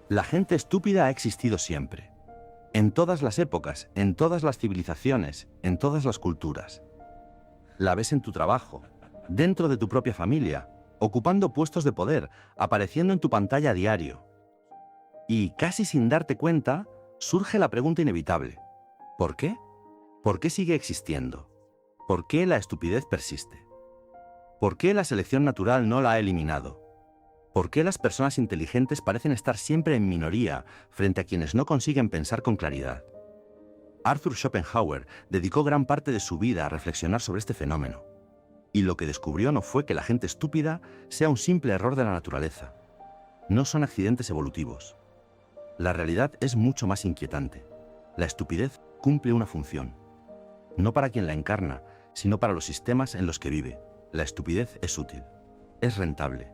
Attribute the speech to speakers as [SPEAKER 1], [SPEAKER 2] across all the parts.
[SPEAKER 1] La gente estúpida ha existido siempre. En todas las épocas, en todas las civilizaciones, en todas las culturas. La ves en tu trabajo, dentro de tu propia familia, ocupando puestos de poder, apareciendo en tu pantalla a diario. Y, casi sin darte cuenta, surge la pregunta inevitable. ¿Por qué? ¿Por qué sigue existiendo? ¿Por qué la estupidez persiste? ¿Por qué la selección natural no la ha eliminado? ¿Por qué las personas inteligentes parecen estar siempre en minoría frente a quienes no consiguen pensar con claridad? Arthur Schopenhauer dedicó gran parte de su vida a reflexionar sobre este fenómeno. Y lo que descubrió no fue que la gente estúpida sea un simple error de la naturaleza. No son accidentes evolutivos. La realidad es mucho más inquietante. La estupidez cumple una función. No para quien la encarna, sino para los sistemas en los que vive. La estupidez es útil. Es rentable.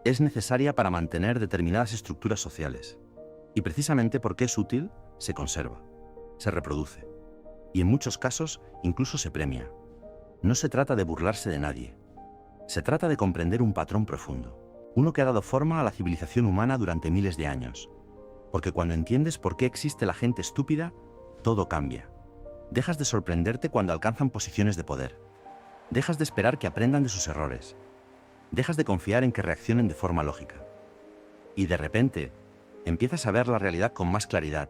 [SPEAKER 1] Es necesaria para mantener determinadas estructuras sociales. Y precisamente porque es útil, se conserva, se reproduce. Y en muchos casos, incluso se premia. No se trata de burlarse de nadie. Se trata de comprender un patrón profundo. Uno que ha dado forma a la civilización humana durante miles de años. Porque cuando entiendes por qué existe la gente estúpida, todo cambia. Dejas de sorprenderte cuando alcanzan posiciones de poder. Dejas de esperar que aprendan de sus errores. Dejas de confiar en que reaccionen de forma lógica. Y de repente, empiezas a ver la realidad con más claridad.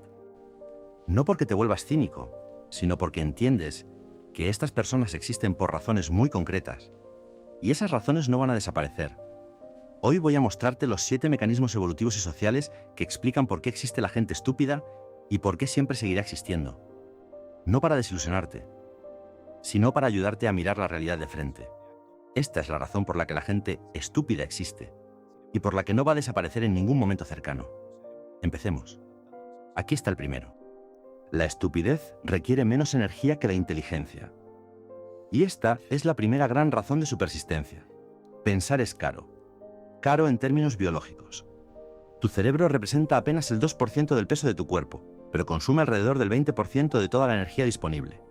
[SPEAKER 1] No porque te vuelvas cínico, sino porque entiendes que estas personas existen por razones muy concretas. Y esas razones no van a desaparecer. Hoy voy a mostrarte los 7 mecanismos evolutivos y sociales que explican por qué existe la gente estúpida y por qué siempre seguirá existiendo. No para desilusionarte, sino para ayudarte a mirar la realidad de frente. Esta es la razón por la que la gente estúpida existe y por la que no va a desaparecer en ningún momento cercano. Empecemos. Aquí está el primero. La estupidez requiere menos energía que la inteligencia. Y esta es la primera gran razón de su persistencia. Pensar es caro. Caro en términos biológicos. Tu cerebro representa apenas el 2% del peso de tu cuerpo, pero consume alrededor del 20% de toda la energía disponible.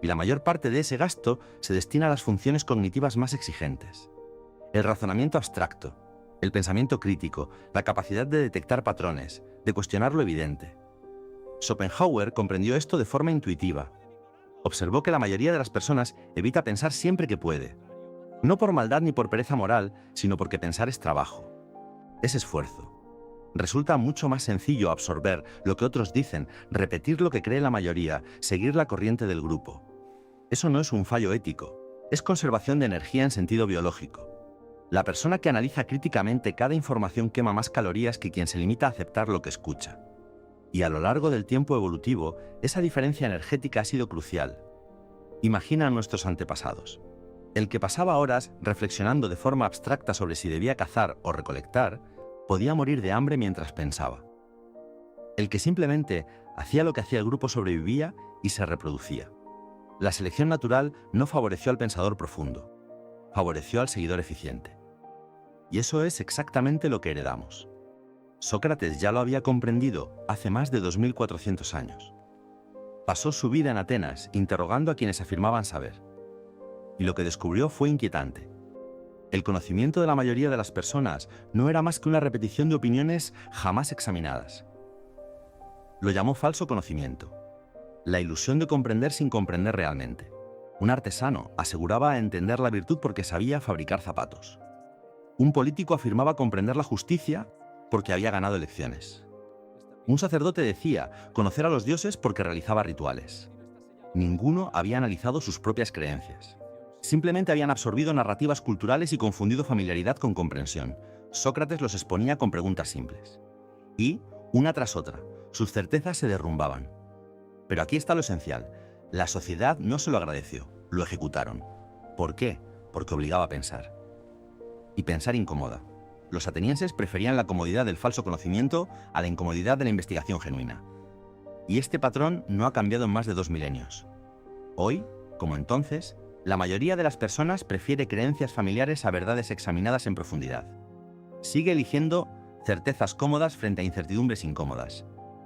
[SPEAKER 1] Y la mayor parte de ese gasto se destina a las funciones cognitivas más exigentes. El razonamiento abstracto, el pensamiento crítico, la capacidad de detectar patrones, de cuestionar lo evidente. Schopenhauer comprendió esto de forma intuitiva. Observó que la mayoría de las personas evita pensar siempre que puede. No por maldad ni por pereza moral, sino porque pensar es trabajo. Es esfuerzo. Resulta mucho más sencillo absorber lo que otros dicen, repetir lo que cree la mayoría, seguir la corriente del grupo. Eso no es un fallo ético, es conservación de energía en sentido biológico. La persona que analiza críticamente cada información quema más calorías que quien se limita a aceptar lo que escucha. Y a lo largo del tiempo evolutivo, esa diferencia energética ha sido crucial. Imagina a nuestros antepasados. El que pasaba horas reflexionando de forma abstracta sobre si debía cazar o recolectar, podía morir de hambre mientras pensaba. El que simplemente hacía lo que hacía el grupo sobrevivía y se reproducía. La selección natural no favoreció al pensador profundo, favoreció al seguidor eficiente. Y eso es exactamente lo que heredamos. Sócrates ya lo había comprendido hace más de 2400 años. Pasó su vida en Atenas interrogando a quienes afirmaban saber. Y lo que descubrió fue inquietante. El conocimiento de la mayoría de las personas no era más que una repetición de opiniones jamás examinadas. Lo llamó falso conocimiento, la ilusión de comprender sin comprender realmente. Un artesano aseguraba entender la virtud porque sabía fabricar zapatos. Un político afirmaba comprender la justicia porque había ganado elecciones. Un sacerdote decía conocer a los dioses porque realizaba rituales. Ninguno había analizado sus propias creencias. Simplemente habían absorbido narrativas culturales y confundido familiaridad con comprensión. Sócrates los exponía con preguntas simples. Y, una tras otra, sus certezas se derrumbaban. Pero aquí está lo esencial. La sociedad no se lo agradeció, lo ejecutaron. ¿Por qué? Porque obligaba a pensar. Y pensar incomoda. Los atenienses preferían la comodidad del falso conocimiento a la incomodidad de la investigación genuina. Y este patrón no ha cambiado en más de 2 milenios. Hoy, como entonces, la mayoría de las personas prefiere creencias familiares a verdades examinadas en profundidad. Sigue eligiendo certezas cómodas frente a incertidumbres incómodas,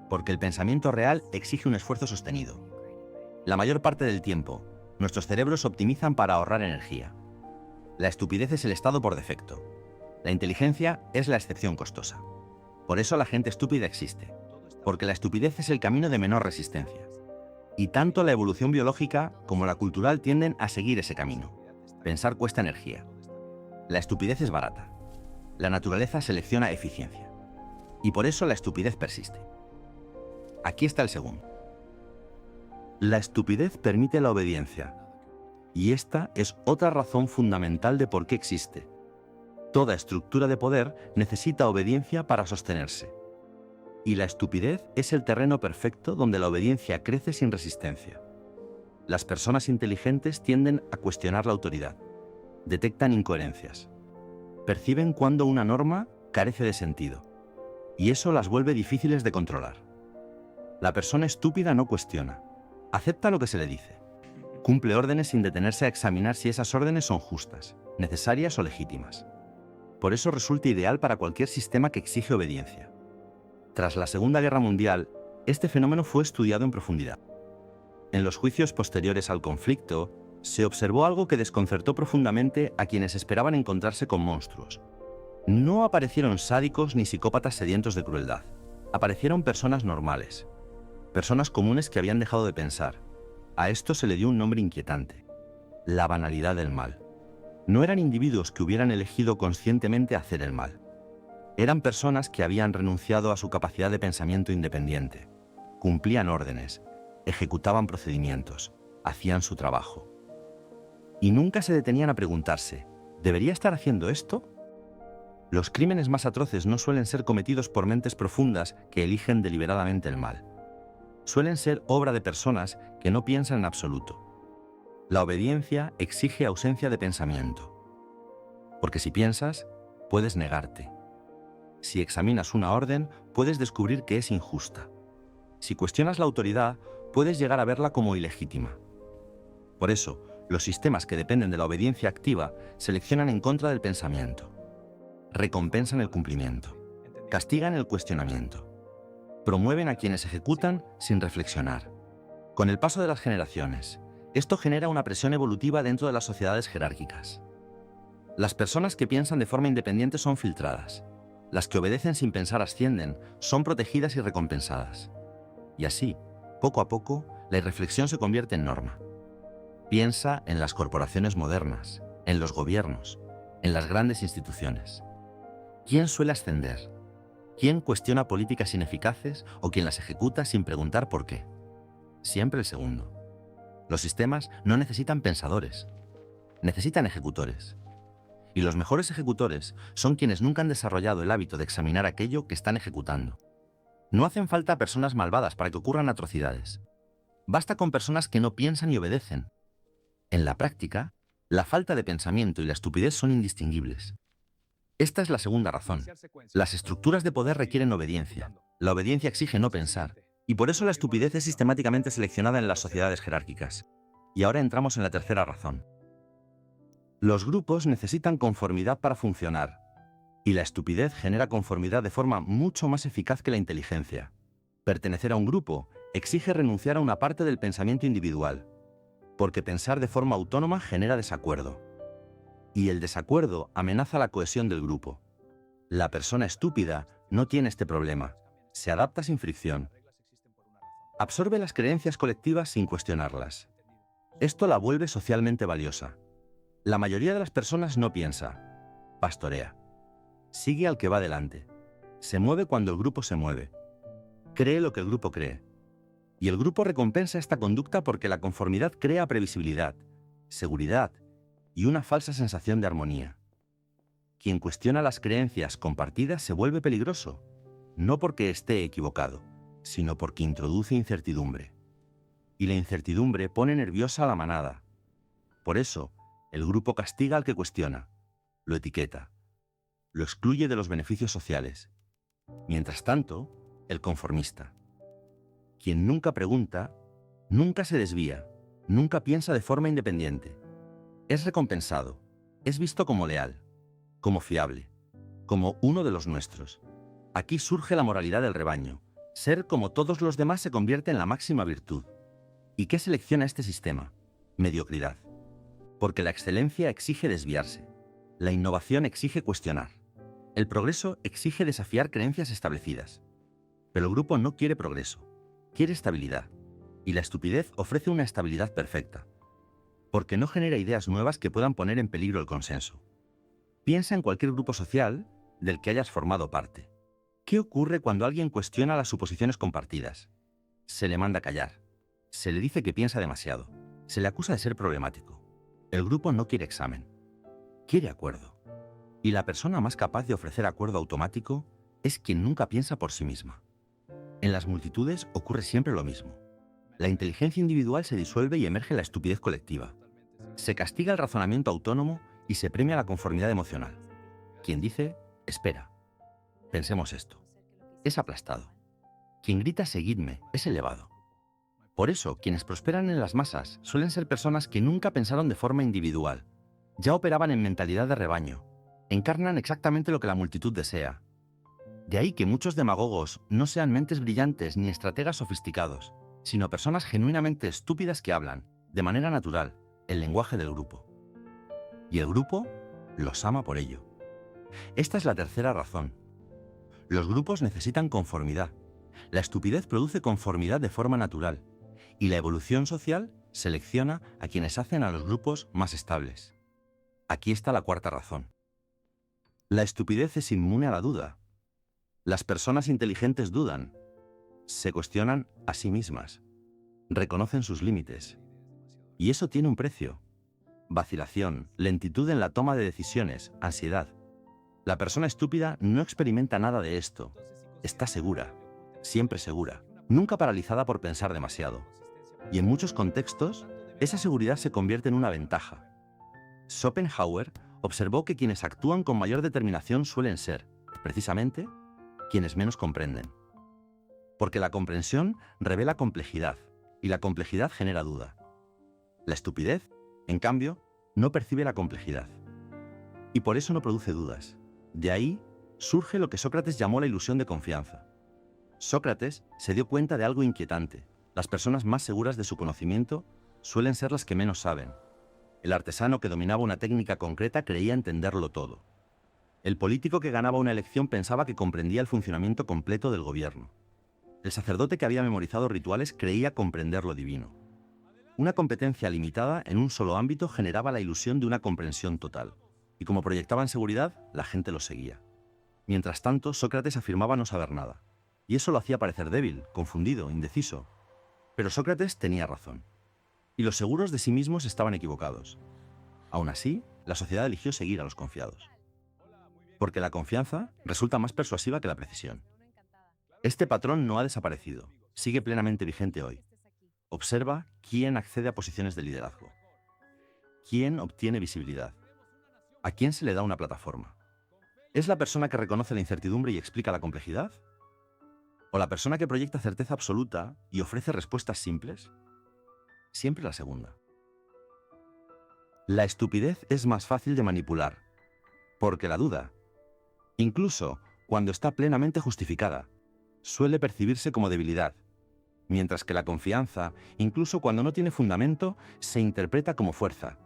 [SPEAKER 1] porque el pensamiento real exige un esfuerzo sostenido. La mayor parte del tiempo, nuestros cerebros optimizan para ahorrar energía. La estupidez es el estado por defecto. La inteligencia es la excepción costosa. Por eso la gente estúpida existe, porque la estupidez es el camino de menor resistencia. Y tanto la evolución biológica como la cultural tienden a seguir ese camino. Pensar cuesta energía. La estupidez es barata. La naturaleza selecciona eficiencia. Y por eso la estupidez persiste. Aquí está el segundo. La estupidez permite la obediencia. Y esta es otra razón fundamental de por qué existe. Toda estructura de poder necesita obediencia para sostenerse. Y la estupidez es el terreno perfecto donde la obediencia crece sin resistencia. Las personas inteligentes tienden a cuestionar la autoridad. Detectan incoherencias. Perciben cuando una norma carece de sentido. Y eso las vuelve difíciles de controlar. La persona estúpida no cuestiona. Acepta lo que se le dice. Cumple órdenes sin detenerse a examinar si esas órdenes son justas, necesarias o legítimas. Por eso resulta ideal para cualquier sistema que exige obediencia. Tras la Segunda Guerra Mundial, este fenómeno fue estudiado en profundidad. En los juicios posteriores al conflicto, se observó algo que desconcertó profundamente a quienes esperaban encontrarse con monstruos. No aparecieron sádicos ni psicópatas sedientos de crueldad. Aparecieron personas normales. Personas comunes que habían dejado de pensar. A esto se le dio un nombre inquietante: la banalidad del mal. No eran individuos que hubieran elegido conscientemente hacer el mal. Eran personas que habían renunciado a su capacidad de pensamiento independiente. Cumplían órdenes, ejecutaban procedimientos, hacían su trabajo. Y nunca se detenían a preguntarse: ¿debería estar haciendo esto? Los crímenes más atroces no suelen ser cometidos por mentes profundas que eligen deliberadamente el mal. Suelen ser obra de personas que no piensan en absoluto. La obediencia exige ausencia de pensamiento. Porque si piensas, puedes negarte. Si examinas una orden, puedes descubrir que es injusta. Si cuestionas la autoridad, puedes llegar a verla como ilegítima. Por eso, los sistemas que dependen de la obediencia activa seleccionan en contra del pensamiento. Recompensan el cumplimiento. Castigan el cuestionamiento. Promueven a quienes ejecutan sin reflexionar. Con el paso de las generaciones, esto genera una presión evolutiva dentro de las sociedades jerárquicas. Las personas que piensan de forma independiente son filtradas. Las que obedecen sin pensar ascienden, son protegidas y recompensadas. Y así, poco a poco, la irreflexión se convierte en norma. Piensa en las corporaciones modernas, en los gobiernos, en las grandes instituciones. ¿Quién suele ascender? ¿Quién cuestiona políticas ineficaces o quien las ejecuta sin preguntar por qué? Siempre el segundo. Los sistemas no necesitan pensadores, necesitan ejecutores. Y los mejores ejecutores son quienes nunca han desarrollado el hábito de examinar aquello que están ejecutando. No hacen falta personas malvadas para que ocurran atrocidades. Basta con personas que no piensan y obedecen. En la práctica, la falta de pensamiento y la estupidez son indistinguibles. Esta es la segunda razón. Las estructuras de poder requieren obediencia. La obediencia exige no pensar. Y por eso la estupidez es sistemáticamente seleccionada en las sociedades jerárquicas. Y ahora entramos en la tercera razón. Los grupos necesitan conformidad para funcionar. Y la estupidez genera conformidad de forma mucho más eficaz que la inteligencia. Pertenecer a un grupo exige renunciar a una parte del pensamiento individual, porque pensar de forma autónoma genera desacuerdo. Y el desacuerdo amenaza la cohesión del grupo. La persona estúpida no tiene este problema. Se adapta sin fricción. Absorbe las creencias colectivas sin cuestionarlas. Esto la vuelve socialmente valiosa. La mayoría de las personas no piensa, pastorea. Sigue al que va delante. Se mueve cuando el grupo se mueve. Cree lo que el grupo cree. Y el grupo recompensa esta conducta porque la conformidad crea previsibilidad, seguridad y una falsa sensación de armonía. Quien cuestiona las creencias compartidas se vuelve peligroso, no porque esté equivocado, sino porque introduce incertidumbre. Y la incertidumbre pone nerviosa a la manada. Por eso, el grupo castiga al que cuestiona, lo etiqueta, lo excluye de los beneficios sociales. Mientras tanto, el conformista. Quien nunca pregunta, nunca se desvía, nunca piensa de forma independiente. Es recompensado, es visto como leal, como fiable, como uno de los nuestros. Aquí surge la moralidad del rebaño. Ser como todos los demás se convierte en la máxima virtud. ¿Y qué selecciona este sistema? Mediocridad. Porque la excelencia exige desviarse. La innovación exige cuestionar. El progreso exige desafiar creencias establecidas. Pero el grupo no quiere progreso, quiere estabilidad. Y la estupidez ofrece una estabilidad perfecta, porque no genera ideas nuevas que puedan poner en peligro el consenso. Piensa en cualquier grupo social del que hayas formado parte. ¿Qué ocurre cuando alguien cuestiona las suposiciones compartidas? Se le manda callar. Se le dice que piensa demasiado. Se le acusa de ser problemático. El grupo no quiere examen. Quiere acuerdo. Y la persona más capaz de ofrecer acuerdo automático es quien nunca piensa por sí misma. En las multitudes ocurre siempre lo mismo. La inteligencia individual se disuelve y emerge la estupidez colectiva. Se castiga el razonamiento autónomo y se premia la conformidad emocional. Quien dice, espera. Pensemos esto. Es aplastado. Quien grita, seguidme, es elevado. Por eso, quienes prosperan en las masas suelen ser personas que nunca pensaron de forma individual. Ya operaban en mentalidad de rebaño. Encarnan exactamente lo que la multitud desea. De ahí que muchos demagogos no sean mentes brillantes ni estrategas sofisticados, sino personas genuinamente estúpidas que hablan, de manera natural, el lenguaje del grupo. Y el grupo los ama por ello. Esta es la tercera razón. Los grupos necesitan conformidad. La estupidez produce conformidad de forma natural, y la evolución social selecciona a quienes hacen a los grupos más estables. Aquí está la cuarta razón. La estupidez es inmune a la duda. Las personas inteligentes dudan, se cuestionan a sí mismas, reconocen sus límites. Y eso tiene un precio. Vacilación, lentitud en la toma de decisiones, ansiedad. La persona estúpida no experimenta nada de esto. Está segura, siempre segura, nunca paralizada por pensar demasiado. Y en muchos contextos, esa seguridad se convierte en una ventaja. Schopenhauer observó que quienes actúan con mayor determinación suelen ser, precisamente, quienes menos comprenden. Porque la comprensión revela complejidad, y la complejidad genera duda. La estupidez, en cambio, no percibe la complejidad. Y por eso no produce dudas. De ahí surge lo que Sócrates llamó la ilusión de confianza. Sócrates se dio cuenta de algo inquietante. Las personas más seguras de su conocimiento suelen ser las que menos saben. El artesano que dominaba una técnica concreta creía entenderlo todo. El político que ganaba una elección pensaba que comprendía el funcionamiento completo del gobierno. El sacerdote que había memorizado rituales creía comprender lo divino. Una competencia limitada en un solo ámbito generaba la ilusión de una comprensión total, y como proyectaban seguridad, la gente lo seguía. Mientras tanto, Sócrates afirmaba no saber nada, y eso lo hacía parecer débil, confundido, indeciso. Pero Sócrates tenía razón, y los seguros de sí mismos estaban equivocados. Aún así, la sociedad eligió seguir a los confiados. Porque la confianza resulta más persuasiva que la precisión. Este patrón no ha desaparecido, sigue plenamente vigente hoy. Observa quién accede a posiciones de liderazgo. ¿Quién obtiene visibilidad? ¿A quién se le da una plataforma? ¿Es la persona que reconoce la incertidumbre y explica la complejidad? ¿O la persona que proyecta certeza absoluta y ofrece respuestas simples? Siempre la segunda. La estupidez es más fácil de manipular, porque la duda, incluso cuando está plenamente justificada, suele percibirse como debilidad, mientras que la confianza, incluso cuando no tiene fundamento, se interpreta como fuerza.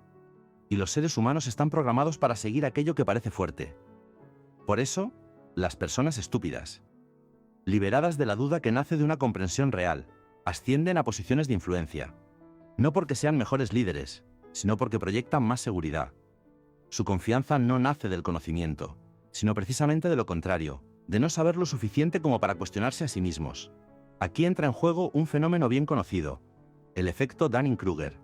[SPEAKER 1] Y los seres humanos están programados para seguir aquello que parece fuerte. Por eso, las personas estúpidas, liberadas de la duda que nace de una comprensión real, ascienden a posiciones de influencia. No porque sean mejores líderes, sino porque proyectan más seguridad. Su confianza no nace del conocimiento, sino precisamente de lo contrario, de no saber lo suficiente como para cuestionarse a sí mismos. Aquí entra en juego un fenómeno bien conocido, el efecto Dunning-Kruger.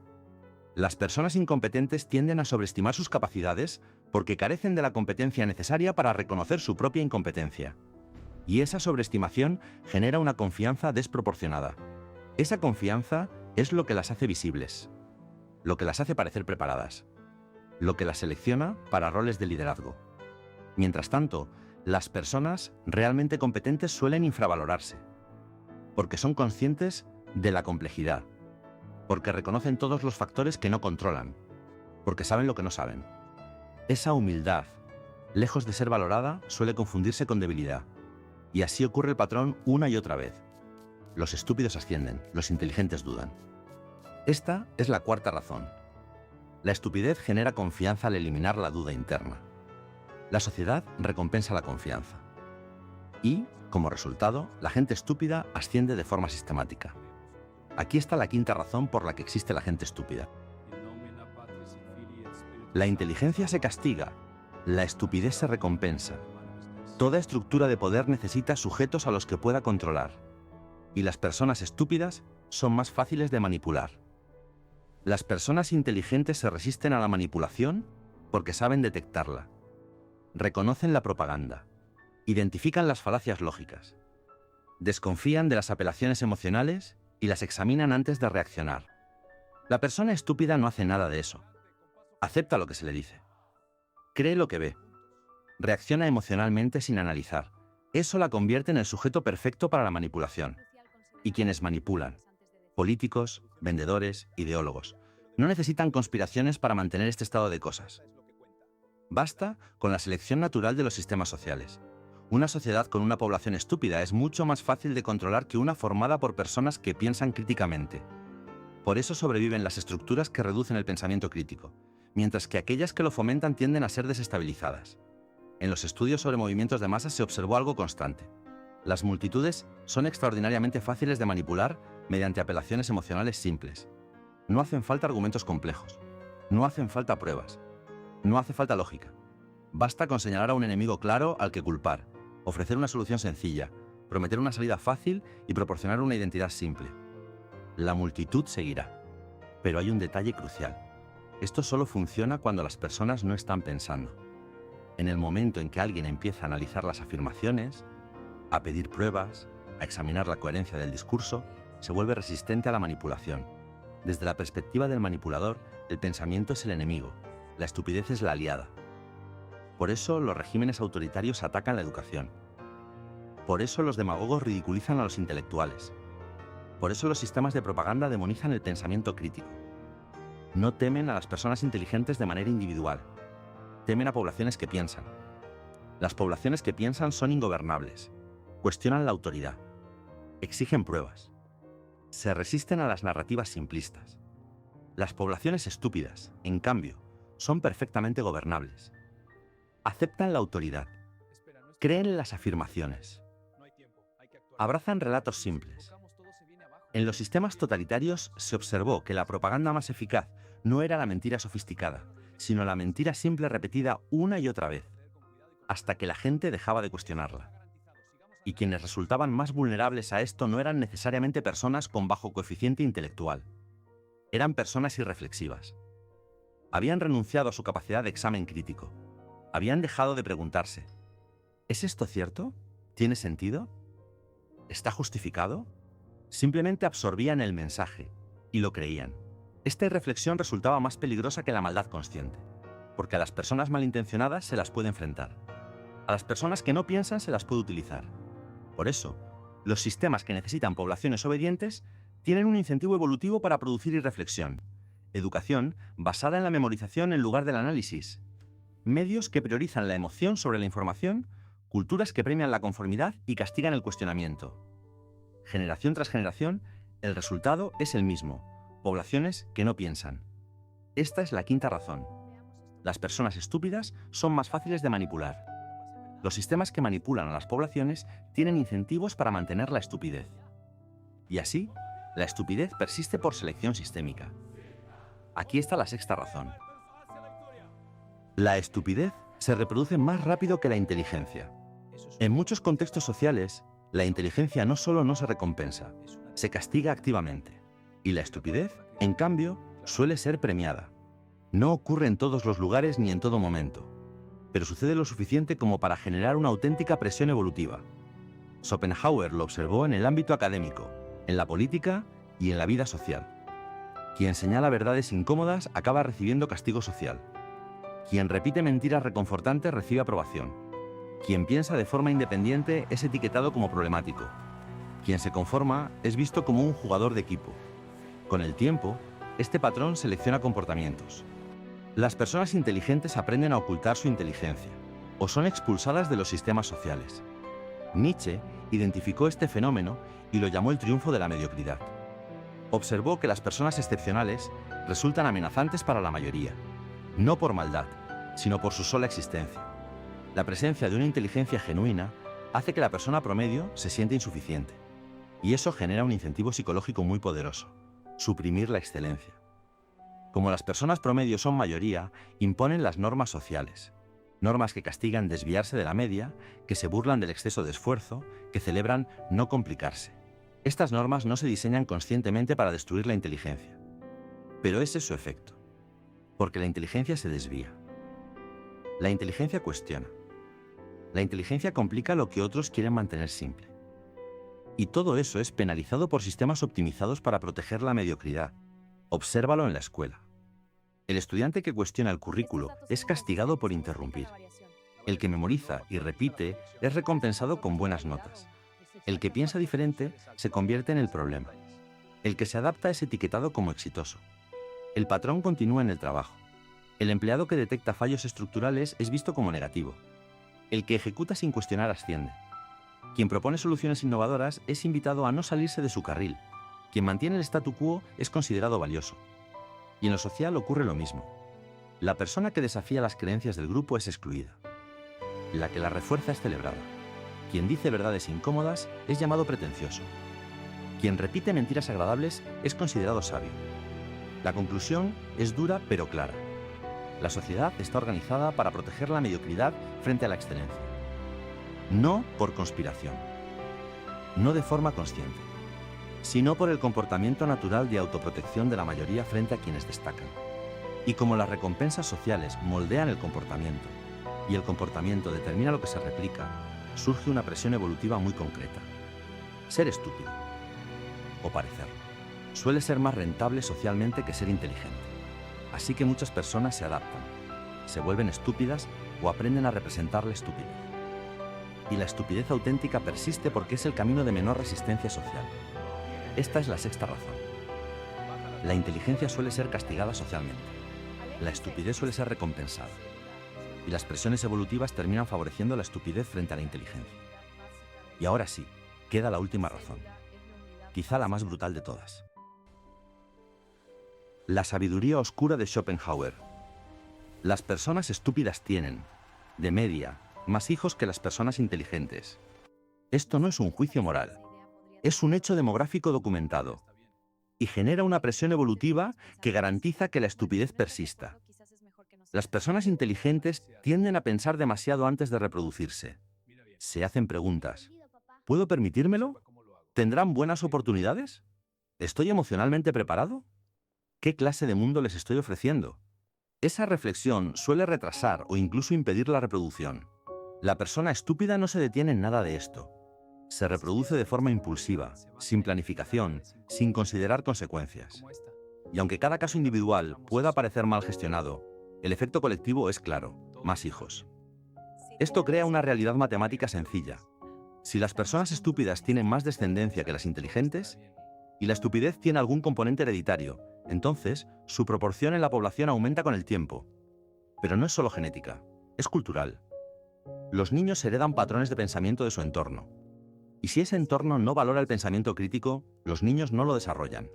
[SPEAKER 1] Las personas incompetentes tienden a sobreestimar sus capacidades porque carecen de la competencia necesaria para reconocer su propia incompetencia. Y esa sobreestimación genera una confianza desproporcionada. Esa confianza es lo que las hace visibles, lo que las hace parecer preparadas, lo que las selecciona para roles de liderazgo. Mientras tanto, las personas realmente competentes suelen infravalorarse, porque son conscientes de la complejidad, porque reconocen todos los factores que no controlan, porque saben lo que no saben. Esa humildad, lejos de ser valorada, suele confundirse con debilidad. Y así ocurre el patrón una y otra vez. Los estúpidos ascienden, los inteligentes dudan. Esta es la cuarta razón. La estupidez genera confianza al eliminar la duda interna. La sociedad recompensa la confianza. Y, como resultado, la gente estúpida asciende de forma sistemática. Aquí está la quinta razón por la que existe la gente estúpida. La inteligencia se castiga, la estupidez se recompensa. Toda estructura de poder necesita sujetos a los que pueda controlar. Y las personas estúpidas son más fáciles de manipular. Las personas inteligentes se resisten a la manipulación porque saben detectarla. Reconocen la propaganda. Identifican las falacias lógicas. Desconfían de las apelaciones emocionales y las examinan antes de reaccionar. La persona estúpida no hace nada de eso. Acepta lo que se le dice. Cree lo que ve. Reacciona emocionalmente sin analizar. Eso la convierte en el sujeto perfecto para la manipulación. Y quienes manipulan, políticos, vendedores, ideólogos, no necesitan conspiraciones para mantener este estado de cosas. Basta con la selección natural de los sistemas sociales. Una sociedad con una población estúpida es mucho más fácil de controlar que una formada por personas que piensan críticamente. Por eso sobreviven las estructuras que reducen el pensamiento crítico, mientras que aquellas que lo fomentan tienden a ser desestabilizadas. En los estudios sobre movimientos de masas se observó algo constante. Las multitudes son extraordinariamente fáciles de manipular mediante apelaciones emocionales simples. No hacen falta argumentos complejos. No hacen falta pruebas. No hace falta lógica. Basta con señalar a un enemigo claro al que culpar, ofrecer una solución sencilla, prometer una salida fácil y proporcionar una identidad simple. La multitud seguirá. Pero hay un detalle crucial. Esto solo funciona cuando las personas no están pensando. En el momento en que alguien empieza a analizar las afirmaciones, a pedir pruebas, a examinar la coherencia del discurso, se vuelve resistente a la manipulación. Desde la perspectiva del manipulador, el pensamiento es el enemigo, la estupidez es la aliada. Por eso los regímenes autoritarios atacan la educación. Por eso los demagogos ridiculizan a los intelectuales. Por eso los sistemas de propaganda demonizan el pensamiento crítico. No temen a las personas inteligentes de manera individual. Temen a poblaciones que piensan. Las poblaciones que piensan son ingobernables. Cuestionan la autoridad. Exigen pruebas. Se resisten a las narrativas simplistas. Las poblaciones estúpidas, en cambio, son perfectamente gobernables. Aceptan la autoridad. Creen en las afirmaciones. Abrazan relatos simples. En los sistemas totalitarios se observó que la propaganda más eficaz no era la mentira sofisticada, sino la mentira simple repetida una y otra vez, hasta que la gente dejaba de cuestionarla. Y quienes resultaban más vulnerables a esto no eran necesariamente personas con bajo coeficiente intelectual. Eran personas irreflexivas. Habían renunciado a su capacidad de examen crítico. Habían dejado de preguntarse: ¿es esto cierto? ¿Tiene sentido? ¿Está justificado? Simplemente absorbían el mensaje y lo creían. Esta irreflexión resultaba más peligrosa que la maldad consciente, porque a las personas malintencionadas se las puede enfrentar. A las personas que no piensan se las puede utilizar. Por eso, los sistemas que necesitan poblaciones obedientes tienen un incentivo evolutivo para producir irreflexión, educación basada en la memorización en lugar del análisis, medios que priorizan la emoción sobre la información, culturas que premian la conformidad y castigan el cuestionamiento. Generación tras generación, el resultado es el mismo: poblaciones que no piensan. Esta es la quinta razón. Las personas estúpidas son más fáciles de manipular. Los sistemas que manipulan a las poblaciones tienen incentivos para mantener la estupidez. Y así, la estupidez persiste por selección sistémica. Aquí está la sexta razón. La estupidez se reproduce más rápido que la inteligencia. En muchos contextos sociales, la inteligencia no solo no se recompensa, se castiga activamente. Y la estupidez, en cambio, suele ser premiada. No ocurre en todos los lugares ni en todo momento, pero sucede lo suficiente como para generar una auténtica presión evolutiva. Schopenhauer lo observó en el ámbito académico, en la política y en la vida social. Quien señala verdades incómodas acaba recibiendo castigo social. Quien repite mentiras reconfortantes recibe aprobación. Quien piensa de forma independiente es etiquetado como problemático. Quien se conforma es visto como un jugador de equipo. Con el tiempo, este patrón selecciona comportamientos. Las personas inteligentes aprenden a ocultar su inteligencia, o son expulsadas de los sistemas sociales. Nietzsche identificó este fenómeno y lo llamó el triunfo de la mediocridad. Observó que las personas excepcionales resultan amenazantes para la mayoría, no por maldad, sino por su sola existencia. La presencia de una inteligencia genuina hace que la persona promedio se siente insuficiente. Y eso genera un incentivo psicológico muy poderoso: suprimir la excelencia. Como las personas promedio son mayoría, imponen las normas sociales. Normas que castigan desviarse de la media, que se burlan del exceso de esfuerzo, que celebran no complicarse. Estas normas no se diseñan conscientemente para destruir la inteligencia. Pero ese es su efecto. Porque la inteligencia se desvía. La inteligencia cuestiona. La inteligencia complica lo que otros quieren mantener simple. Y todo eso es penalizado por sistemas optimizados para proteger la mediocridad. Obsérvalo en la escuela. El estudiante que cuestiona el currículo es castigado por interrumpir. El que memoriza y repite es recompensado con buenas notas. El que piensa diferente se convierte en el problema. El que se adapta es etiquetado como exitoso. El patrón continúa en el trabajo. El empleado que detecta fallos estructurales es visto como negativo. El que ejecuta sin cuestionar asciende. Quien propone soluciones innovadoras es invitado a no salirse de su carril. Quien mantiene el statu quo es considerado valioso. Y en lo social ocurre lo mismo. La persona que desafía las creencias del grupo es excluida. La que las refuerza es celebrada. Quien dice verdades incómodas es llamado pretencioso. Quien repite mentiras agradables es considerado sabio. La conclusión es dura pero clara. La sociedad está organizada para proteger la mediocridad frente a la excelencia. No por conspiración. No de forma consciente. Sino por el comportamiento natural de autoprotección de la mayoría frente a quienes destacan. Y como las recompensas sociales moldean el comportamiento, y el comportamiento determina lo que se replica, surge una presión evolutiva muy concreta. Ser estúpido, o parecerlo, suele ser más rentable socialmente que ser inteligente. Así que muchas personas se adaptan, se vuelven estúpidas o aprenden a representar la estupidez. Y la estupidez auténtica persiste porque es el camino de menor resistencia social. Esta es la sexta razón. La inteligencia suele ser castigada socialmente. La estupidez suele ser recompensada. Y las presiones evolutivas terminan favoreciendo la estupidez frente a la inteligencia. Y ahora sí, queda la última razón. Quizá la más brutal de todas. La sabiduría oscura de Schopenhauer. Las personas estúpidas tienen, de media, más hijos que las personas inteligentes. Esto no es un juicio moral. Es un hecho demográfico documentado. Y genera una presión evolutiva que garantiza que la estupidez persista. Las personas inteligentes tienden a pensar demasiado antes de reproducirse. Se hacen preguntas. ¿Puedo permitírmelo? ¿Tendrán buenas oportunidades? ¿Estoy emocionalmente preparado? ¿Qué clase de mundo les estoy ofreciendo? Esa reflexión suele retrasar o incluso impedir la reproducción. La persona estúpida no se detiene en nada de esto. Se reproduce de forma impulsiva, sin planificación, sin considerar consecuencias. Y aunque cada caso individual pueda parecer mal gestionado, el efecto colectivo es claro: más hijos. Esto crea una realidad matemática sencilla. Si las personas estúpidas tienen más descendencia que las inteligentes, y la estupidez tiene algún componente hereditario, entonces su proporción en la población aumenta con el tiempo. Pero no es solo genética, es cultural. Los niños heredan patrones de pensamiento de su entorno. Y si ese entorno no valora el pensamiento crítico, los niños no lo desarrollan.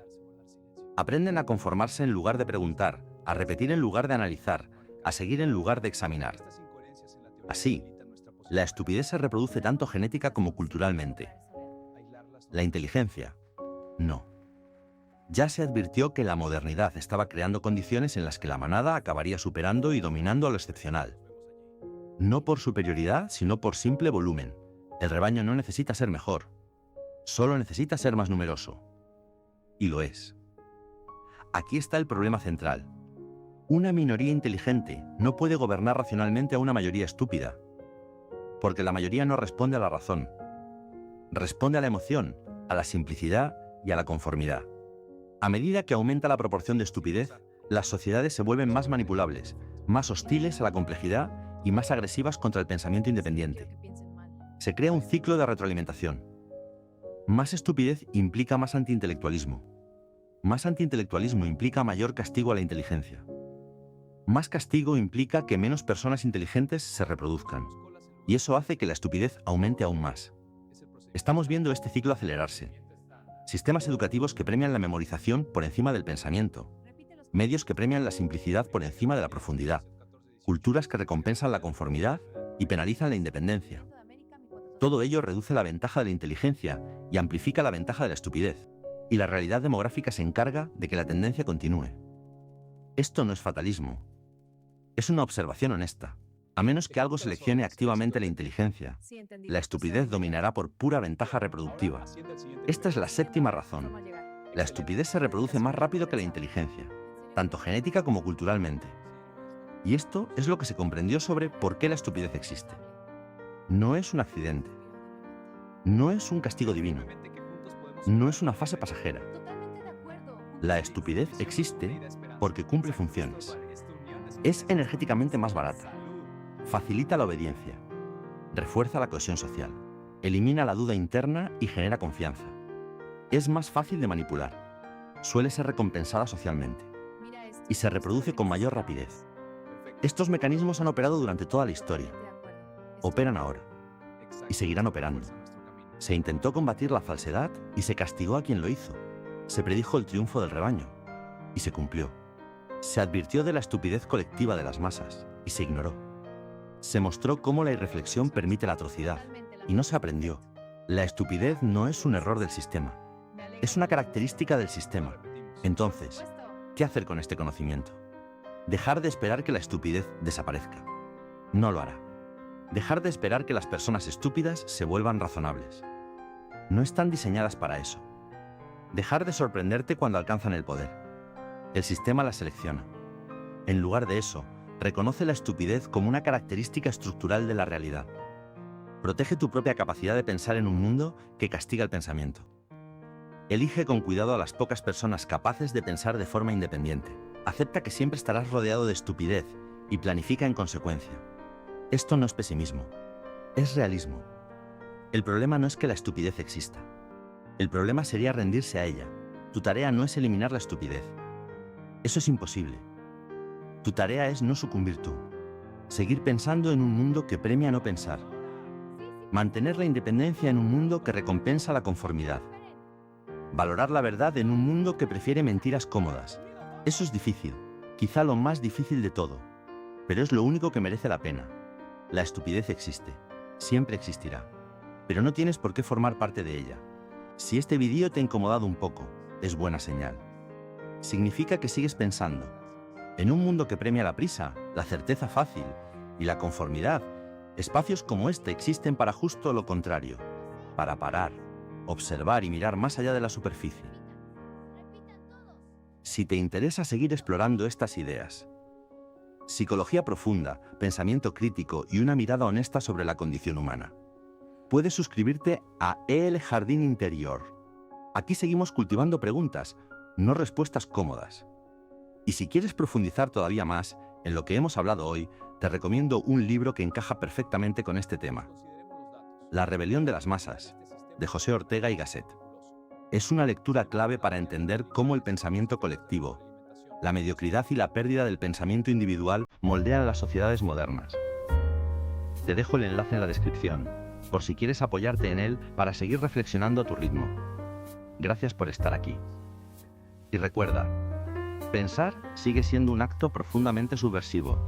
[SPEAKER 1] Aprenden a conformarse en lugar de preguntar, a repetir en lugar de analizar, a seguir en lugar de examinar. Así, la estupidez se reproduce tanto genética como culturalmente. La inteligencia, no. Ya se advirtió que la modernidad estaba creando condiciones en las que la manada acabaría superando y dominando a lo excepcional. No por superioridad, sino por simple volumen. El rebaño no necesita ser mejor, solo necesita ser más numeroso. Y lo es. Aquí está el problema central. Una minoría inteligente no puede gobernar racionalmente a una mayoría estúpida, porque la mayoría no responde a la razón. Responde a la emoción, a la simplicidad y a la conformidad. A medida que aumenta la proporción de estupidez, las sociedades se vuelven más manipulables, más hostiles a la complejidad y más agresivas contra el pensamiento independiente. Se crea un ciclo de retroalimentación. Más estupidez implica más antiintelectualismo. Más antiintelectualismo implica mayor castigo a la inteligencia. Más castigo implica que menos personas inteligentes se reproduzcan. Y eso hace que la estupidez aumente aún más. Estamos viendo este ciclo acelerarse. Sistemas educativos que premian la memorización por encima del pensamiento. Medios que premian la simplicidad por encima de la profundidad. Culturas que recompensan la conformidad y penalizan la independencia. Todo ello reduce la ventaja de la inteligencia y amplifica la ventaja de la estupidez, y la realidad demográfica se encarga de que la tendencia continúe. Esto no es fatalismo, es una observación honesta. A menos que algo seleccione activamente la inteligencia, la estupidez dominará por pura ventaja reproductiva. Esta es la séptima razón. La estupidez se reproduce más rápido que la inteligencia, tanto genética como culturalmente. Y esto es lo que se comprendió sobre por qué la estupidez existe. No es un accidente. No es un castigo divino. No es una fase pasajera. La estupidez existe porque cumple funciones. Es energéticamente más barata. Facilita la obediencia. Refuerza la cohesión social. Elimina la duda interna y genera confianza. Es más fácil de manipular. Suele ser recompensada socialmente. Y se reproduce con mayor rapidez. Estos mecanismos han operado durante toda la historia. Operan ahora. Y seguirán operando. Se intentó combatir la falsedad y se castigó a quien lo hizo. Se predijo el triunfo del rebaño. Y se cumplió. Se advirtió de la estupidez colectiva de las masas y se ignoró. Se mostró cómo la irreflexión permite la atrocidad y no se aprendió. La estupidez no es un error del sistema, es una característica del sistema. Entonces, ¿qué hacer con este conocimiento? Dejar de esperar que la estupidez desaparezca. No lo hará. Dejar de esperar que las personas estúpidas se vuelvan razonables. No están diseñadas para eso. Dejar de sorprenderte cuando alcanzan el poder. El sistema la selecciona. En lugar de eso, reconoce la estupidez como una característica estructural de la realidad. Protege tu propia capacidad de pensar en un mundo que castiga el pensamiento. Elige con cuidado a las pocas personas capaces de pensar de forma independiente. Acepta que siempre estarás rodeado de estupidez y planifica en consecuencia. Esto no es pesimismo, es realismo. El problema no es que la estupidez exista. El problema sería rendirse a ella. Tu tarea no es eliminar la estupidez. Eso es imposible. Tu tarea es no sucumbir tú. Seguir pensando en un mundo que premia no pensar. Mantener la independencia en un mundo que recompensa la conformidad. Valorar la verdad en un mundo que prefiere mentiras cómodas. Eso es difícil, quizá lo más difícil de todo, pero es lo único que merece la pena. La estupidez existe, siempre existirá, pero no tienes por qué formar parte de ella. Si este vídeo te ha incomodado un poco, es buena señal. Significa que sigues pensando. En un mundo que premia la prisa, la certeza fácil y la conformidad, espacios como este existen para justo lo contrario, para parar, observar y mirar más allá de la superficie. Si te interesa seguir explorando estas ideas, psicología profunda, pensamiento crítico y una mirada honesta sobre la condición humana, puedes suscribirte a El Jardín Interior. Aquí seguimos cultivando preguntas, no respuestas cómodas. Y si quieres profundizar todavía más en lo que hemos hablado hoy, te recomiendo un libro que encaja perfectamente con este tema. La rebelión de las masas, de José Ortega y Gasset. Es una lectura clave para entender cómo el pensamiento colectivo, la mediocridad y la pérdida del pensamiento individual moldean las sociedades modernas. Te dejo el enlace en la descripción, por si quieres apoyarte en él para seguir reflexionando a tu ritmo. Gracias por estar aquí. Y recuerda, pensar sigue siendo un acto profundamente subversivo.